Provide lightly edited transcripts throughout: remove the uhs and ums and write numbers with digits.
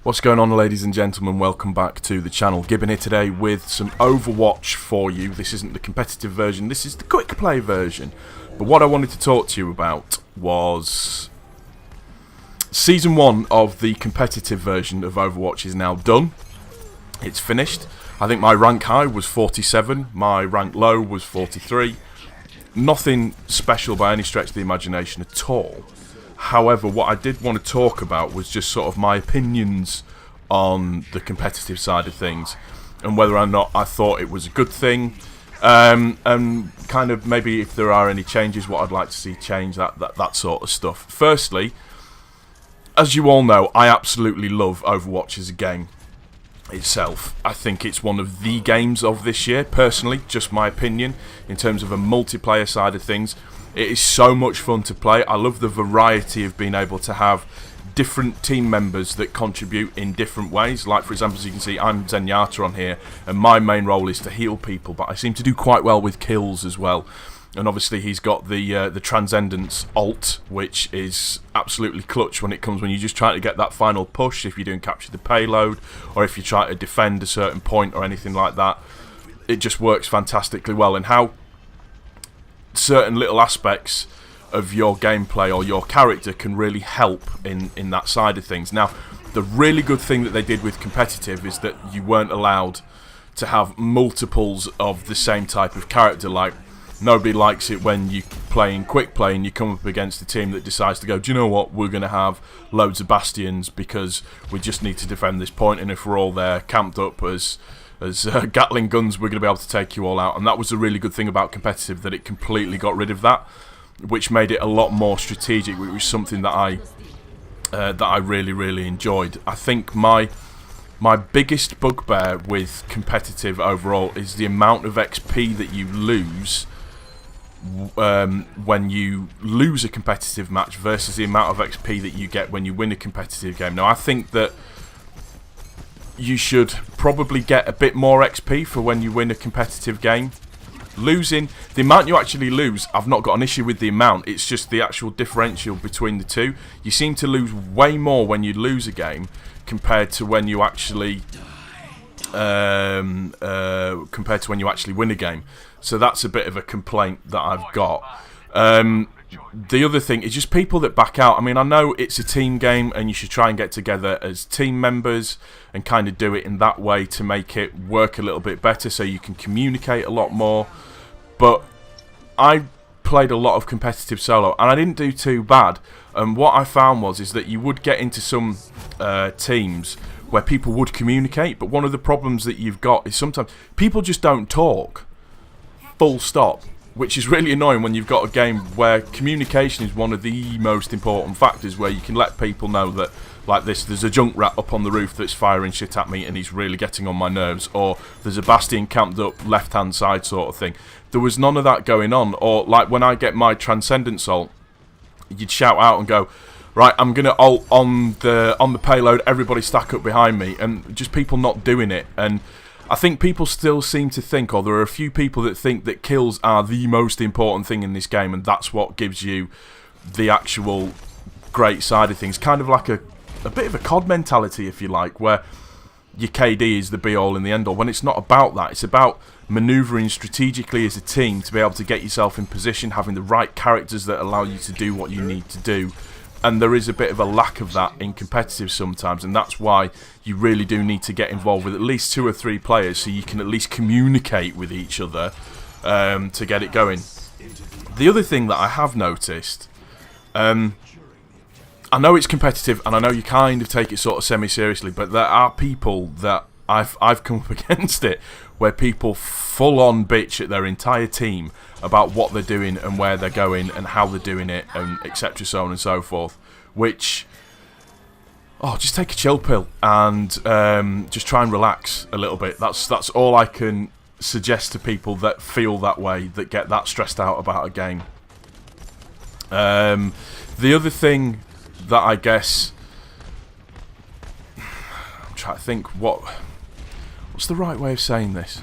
What's going on, ladies and gentlemen? Welcome back to the channel. Gibbon here today with some Overwatch for you. This isn't the competitive version, this is the quick play version. But what I wanted to talk to you about was Season 1 of the competitive version of Overwatch is now done. It's finished. I think my rank high was 47, my rank low was 43. Nothing special by any stretch of the imagination at all. However, what I did want to talk about was just sort of my opinions on the competitive side of things and whether or not I thought it was a good thing, and kind of maybe if there are any changes, what I'd like to see change, that sort of stuff. Firstly, as you all know, I absolutely love Overwatch as a game itself. I think it's one of the games of this year, personally, just my opinion, in terms of a multiplayer side of things. It is so much fun to play. I love the variety of being able to have different team members that contribute in different ways. Like, for example, as you can see, I'm Zenyatta on here, and my main role is to heal people, but I seem to do quite well with kills as well. And obviously he's got the Transcendence ult, which is absolutely clutch when you're just trying to get that final push, if you're doing capture the payload, or if you try to defend a certain point or anything like that. It just works fantastically well, and how certain little aspects of your gameplay or your character can really help in that side of things. Now, the really good thing that they did with competitive is that you weren't allowed to have multiples of the same type of character. Like, nobody likes it when you play in quick play and you come up against a team that decides to go, do you know what, we're going to have loads of bastions because we just need to defend this point, and if we're all there camped up as Gatling guns, we're going to be able to take you all out. And that was a really good thing about competitive, that it completely got rid of that, which made it a lot more strategic, which was something that I really enjoyed. I think my biggest bugbear with competitive overall is the amount of XP that you lose when you lose a competitive match versus the amount of XP that you get when you win a competitive game. Now, I think that you should probably get a bit more XP for when you win a competitive game. Losing, the amount you actually lose, I've not got an issue with the amount, it's just the actual differential between the two. You seem to lose way more when you lose a game compared to when you actually win a game. So that's a bit of a complaint that I've got. The other thing is just people that back out. I mean, I know it's a team game and you should try and get together as team members and kind of do it in that way to make it work a little bit better so you can communicate a lot more. But I played a lot of competitive solo and I didn't do too bad. And what I found is that you would get into some teams where people would communicate, but one of the problems that you've got is sometimes people just don't talk, full stop. Which is really annoying when you've got a game where communication is one of the most important factors, where you can let people know that, like this, there's a junk rat up on the roof that's firing shit at me and he's really getting on my nerves, or there's a bastion camped up left hand side sort of thing. There was none of that going on. Or like when I get my Transcendence ult, you'd shout out and go, right, I'm going to ult on the payload, everybody stack up behind me, and just people not doing it. And I think people still seem to think, or there are a few people that think that kills are the most important thing in this game, and that's what gives you the actual great side of things. Kind of like a bit of a COD mentality, if you like, where your KD is the be-all and the end-all, when it's not about that. It's about manoeuvring strategically as a team to be able to get yourself in position, having the right characters that allow you to do what you need to do. And there is a bit of a lack of that in competitive sometimes, and that's why you really do need to get involved with at least 2 or 3 players so you can at least communicate with each other to get it going. The other thing that I have noticed, I know it's competitive and I know you kind of take it sort of semi-seriously, but there are people that I've come up against it where people full-on bitch at their entire team about what they're doing and where they're going and how they're doing it, and etc., so on and so forth. Which, just take a chill pill and just try and relax a little bit. That's all I can suggest to people that feel that way, that get that stressed out about a game. The other thing that I guess, I'm trying to think what's the right way of saying this?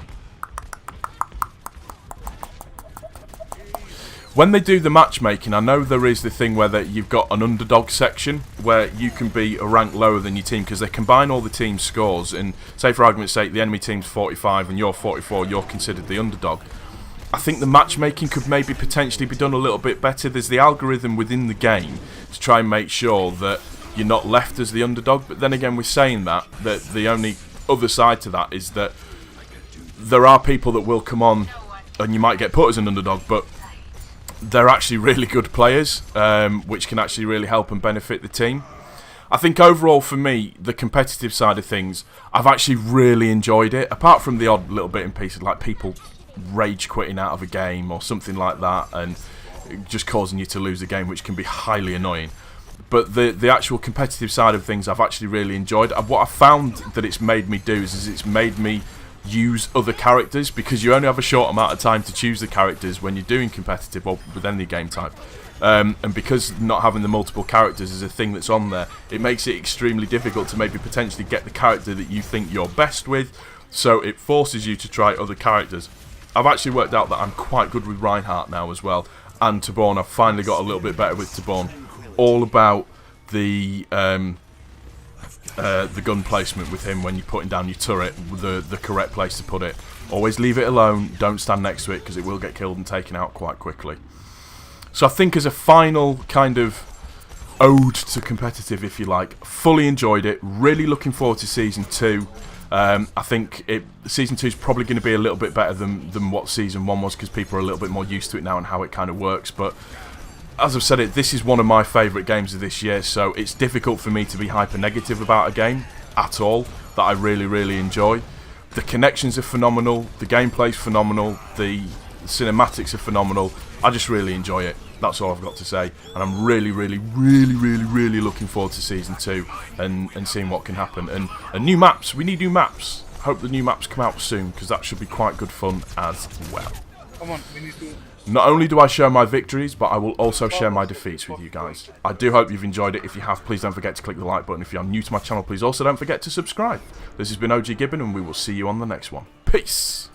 When they do the matchmaking, I know there is the thing where you've got an underdog section where you can be a rank lower than your team because they combine all the team scores. And say, for argument's sake, the enemy team's 45 and you're 44, you're considered the underdog. I think the matchmaking could maybe potentially be done a little bit better. There's the algorithm within the game to try and make sure that you're not left as the underdog. But then again, we're saying that the only other side to that is that there are people that will come on and you might get put as an underdog, but they're actually really good players, which can actually really help and benefit the team. I think overall for me, the competitive side of things, I've actually really enjoyed it. Apart from the odd little bit in pieces, like people rage quitting out of a game or something like that, and just causing you to lose a game, which can be highly annoying. But the actual competitive side of things, I've actually really enjoyed. What I found that it's made me do is it's made me use other characters, because you only have a short amount of time to choose the characters when you're doing competitive or with any game type. And because not having the multiple characters is a thing that's on there, it makes it extremely difficult to maybe potentially get the character that you think you're best with, so it forces you to try other characters. I've actually worked out that I'm quite good with Reinhardt now as well, and Taborn. I've finally got a little bit better with Taborn. All about the gun placement with him when you're putting down your turret, the correct place to put it. Always leave it alone, don't stand next to it, because it will get killed and taken out quite quickly. So I think as a final kind of ode to competitive, if you like, fully enjoyed it, really looking forward to Season 2. I think Season 2 is probably going to be a little bit better than what Season 1 was, because people are a little bit more used to it now and how it kind of works. But as I've said, this is one of my favourite games of this year, so it's difficult for me to be hyper negative about a game at all that I really, really enjoy. The connections are phenomenal, the gameplay's phenomenal, the cinematics are phenomenal. I just really enjoy it. That's all I've got to say, and I'm really, really, really, really, really looking forward to Season 2 and seeing what can happen. And new maps, we need new maps. Hope the new maps come out soon, because that should be quite good fun as well. Come on, we need to... Not only do I share my victories, but I will also share my defeats with you guys. I do hope you've enjoyed it. If you have, please don't forget to click the like button. If you are new to my channel, please also don't forget to subscribe. This has been OG Gibbon, and we will see you on the next one. Peace!